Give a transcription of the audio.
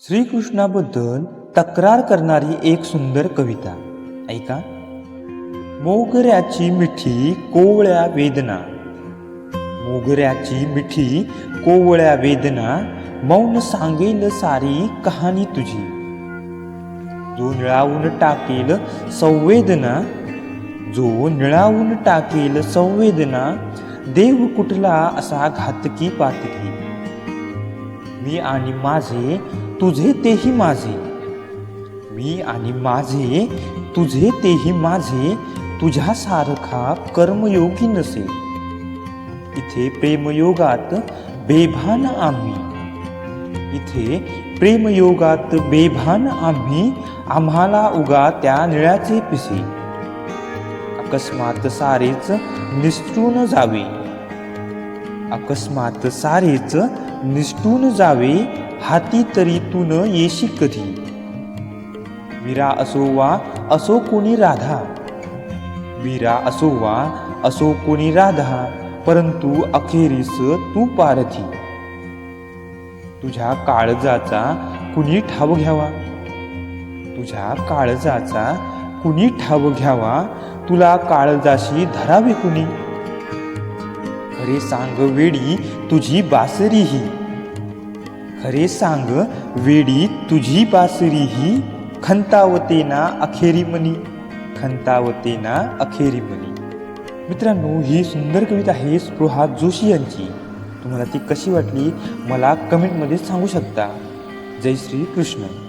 श्रीकृष्णाबद्दल तक्रार करणारी एक सुंदर कविता ऐका. मोगऱ्याची मिठी कोवळ्या वेदना, मोगऱ्याची मिठी कोवळ्या वेदना, मौन सांगेल सारी कहाणी तुझी. जो निळावून टाकेल संवेदना, जो निळावून टाकेल संवेदना, देव कुठला असा घातकी पातकी. मी आणि माझे तुझे तेही माझे, मी आणि माझे तुझे तेही माझे, तुझ्यासारखा कर्मयोगी नसे. इथे प्रेमयोगात बेभान आम्ही, इथे प्रेमयोगात बेभान आम्ही, आम्हाला उगा त्या निळ्याचे पिसे. अकस्मात सारेच निसटून जावे, अकस्मात सारेच निसटून जावे, हाती तरी तू न येशी कधी. वीरा असो वा असो कोणी राधा, वीरा असो वा असो कोणी राधा, परंतु अखेरीस तू पारधी. तुझ्या काळजाचा कुणी ठाव घ्यावा, तुझ्या काळजाचा कुणी ठाव घ्यावा, तुला काळजाशी धरावे कुणी. खरे सांग वेडी तुझी बासरी ही, खरे सांग वेडी तुझी बासरी ही, खंतावते ना अखेरी मनी, खंतावते ना अखेरी मनी. मित्रांनो, ही सुंदर कविता आहे स्पृहा जोशी यांची. तुम्हाला ती कशी वाटली मला कमेंटमध्ये सांगू शकता. जय श्री कृष्ण.